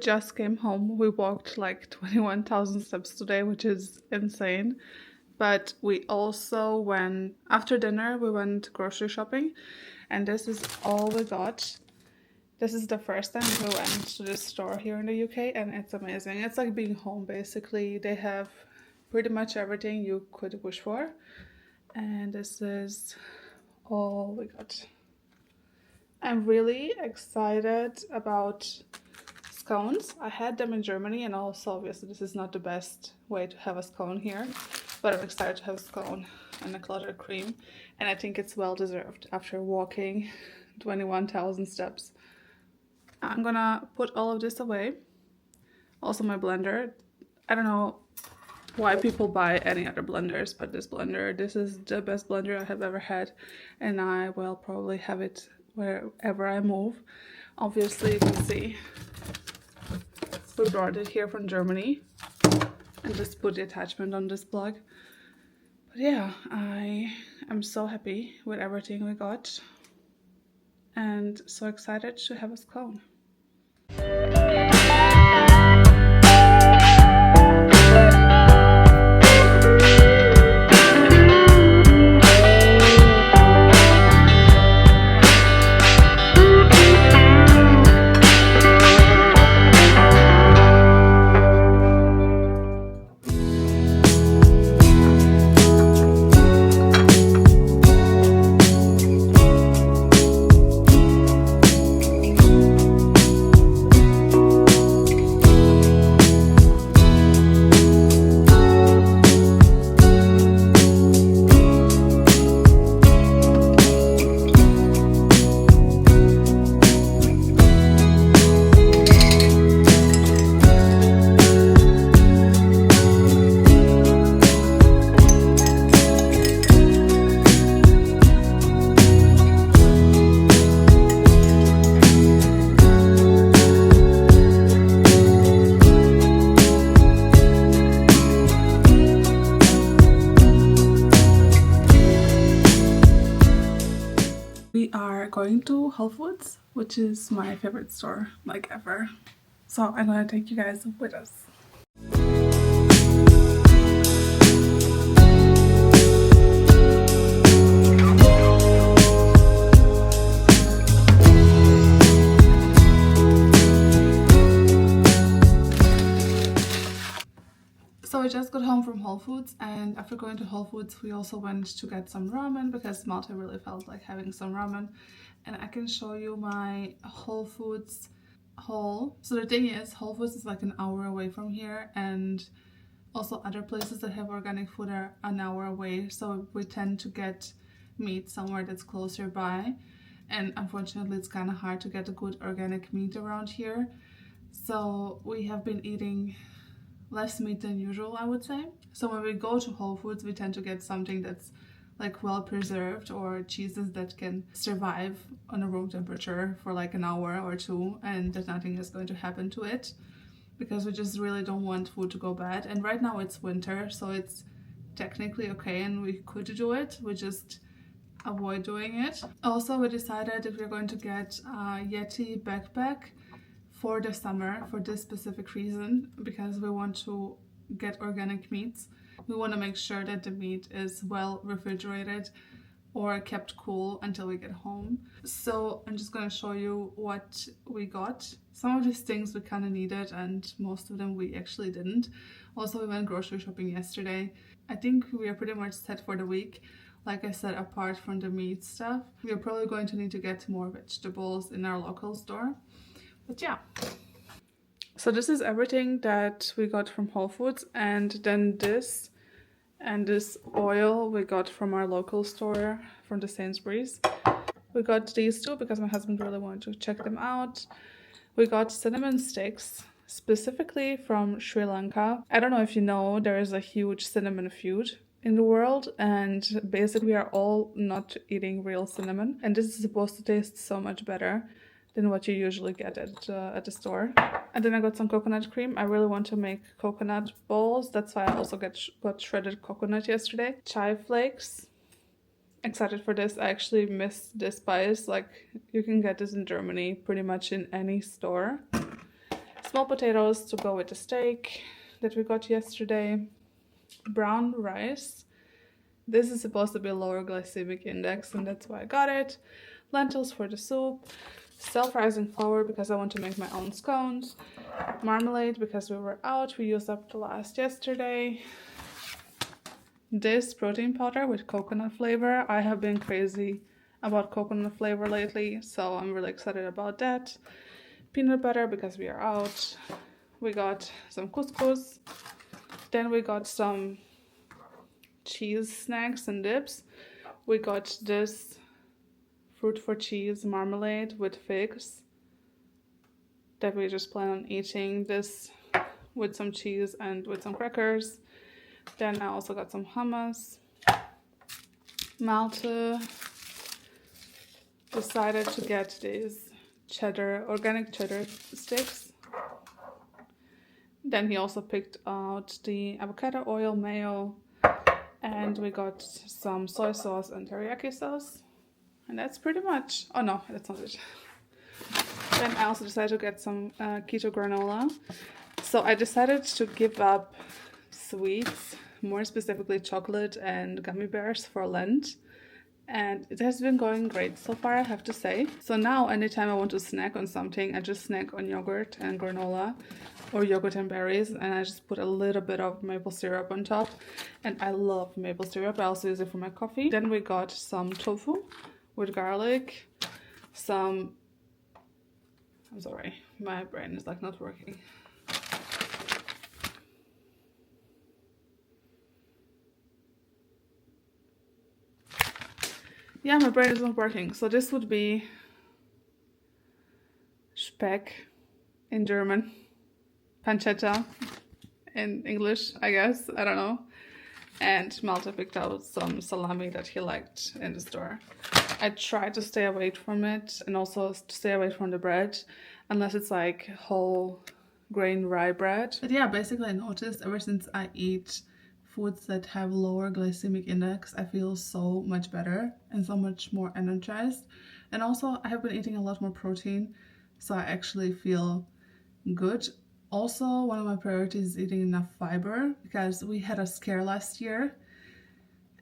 just came home. We walked like 21,000 steps today, which is insane. But we also went, after dinner, we went grocery shopping, and this is all we got. This is the first time we went to this store here in the UK, and it's amazing. It's like being home, basically. They have pretty much everything you could wish for. And this is all we got. I'm really excited about scones. I had them in Germany, and also obviously this is not the best way to have a scone here, but I'm excited to have a scone and a clotted cream, and I think it's well deserved after walking 21,000 steps. I'm gonna put all of this away. Also my blender. I don't know why people buy any other blenders, but this is the best blender I have ever had, and I will probably have it wherever I move. Obviously you can see we brought it here from Germany and just put the attachment on this plug. But yeah, I am so happy with everything we got and so excited to have a scone. We are going to Whole Foods, which is my favorite store, like ever. So I'm gonna take you guys with us. So I just got home from Whole Foods, and after going to Whole Foods we also went to get some ramen because Malta really felt like having some ramen. And I can show you my Whole Foods haul. So the thing is, Whole Foods is like an hour away from here, and also other places that have organic food are an hour away, so we tend to get meat somewhere that's closer by. And unfortunately it's kind of hard to get a good organic meat around here, so we have been eating less meat than usual, I would say. So when we go to Whole Foods, we tend to get something that's like well preserved, or cheeses that can survive on a room temperature for like an hour or two and that nothing is going to happen to it, because we just really don't want food to go bad. And right now it's winter, so it's technically okay and we could do it, we just avoid doing it. Also, we decided that we're going to get a Yeti backpack for the summer for this specific reason, because we want to get organic meats. We want to make sure that the meat is well refrigerated or kept cool until we get home. So I'm just going to show you what we got. Some of these things we kind of needed and most of them we actually didn't. Also, we went grocery shopping yesterday. I think we are pretty much set for the week. Like I said, apart from the meat stuff, we are probably going to need to get more vegetables in our local store. But yeah. So this is everything that we got from Whole Foods, and then this and this oil we got from our local store, from the Sainsbury's. We got these two because my husband really wanted to check them out. We got cinnamon sticks, specifically from Sri Lanka. I don't know if you know, there is a huge cinnamon feud in the world, and basically we are all not eating real cinnamon, and this is supposed to taste so much better than what you usually get at the store. And then I got some coconut cream. I really want to make coconut balls. That's why I also got shredded coconut yesterday. Chai flakes. Excited for this. I actually miss this spice. Like, you can get this in Germany pretty much in any store. Small potatoes to go with the steak that we got yesterday. Brown rice. This is supposed to be a lower glycemic index, and that's why I got it. Lentils for the soup. Self-rising flour because I want to make my own scones. Marmalade because we were out. We used up the last yesterday. This protein powder with coconut flavor. I have been crazy about coconut flavor lately, so I'm really excited about that. Peanut butter because we are out. We got some couscous. Then we got some cheese snacks and dips. We got this fruit for cheese marmalade with figs that we just plan on eating this with some cheese and with some crackers. Then I also got some hummus. Malte decided to get these organic cheddar sticks. Then he also picked out the avocado oil, mayo, and we got some soy sauce and teriyaki sauce. And that's pretty much, oh no, that's not it. Then I also decided to get some keto granola. So I decided to give up sweets, more specifically chocolate and gummy bears for Lent. And it has been going great so far, I have to say. So now anytime I want to snack on something, I just snack on yogurt and granola or yogurt and berries, and I just put a little bit of maple syrup on top. And I love maple syrup. I also use it for my coffee. Then we got some tofu with garlic, I'm sorry, my brain is like not working. Yeah, my brain is not working. So this would be Speck in German, pancetta in English, I guess, I don't know. And Malte picked out some salami that he liked in the store. I try to stay away from it and also to stay away from the bread unless it's like whole grain rye bread. But yeah, basically I noticed ever since I eat foods that have lower glycemic index, I feel so much better and so much more energized. And also I have been eating a lot more protein, so I actually feel good. Also, one of my priorities is eating enough fiber because we had a scare last year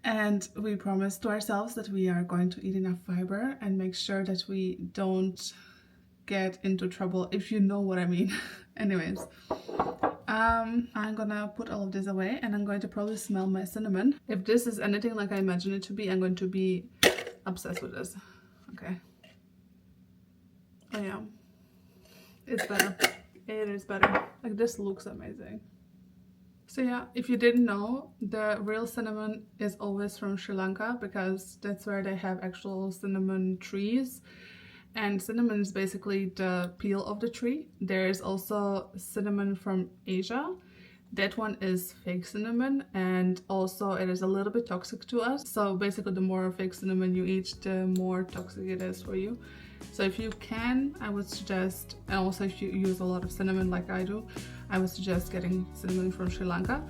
and we promised to ourselves that we are going to eat enough fiber and make sure that we don't get into trouble, if you know what I mean. Anyways, I'm gonna put all of this away and I'm going to probably smell my cinnamon. If this is anything like I imagine it to be, I'm going to be obsessed with this. Okay. Oh yeah, it's better. It is better. Like, this looks amazing. So yeah, if you didn't know, the real cinnamon is always from Sri Lanka because that's where they have actual cinnamon trees. And cinnamon is basically the peel of the tree. There is also cinnamon from Asia. That one is fake cinnamon, and also it is a little bit toxic to us. So basically the more fake cinnamon you eat, the more toxic it is for you. So if you can, I would suggest, and also if you use a lot of cinnamon like I do, I would suggest getting cinnamon from Sri Lanka.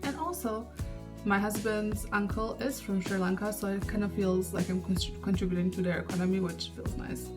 And also, my husband's uncle is from Sri Lanka, so it kind of feels like I'm contributing to their economy, which feels nice.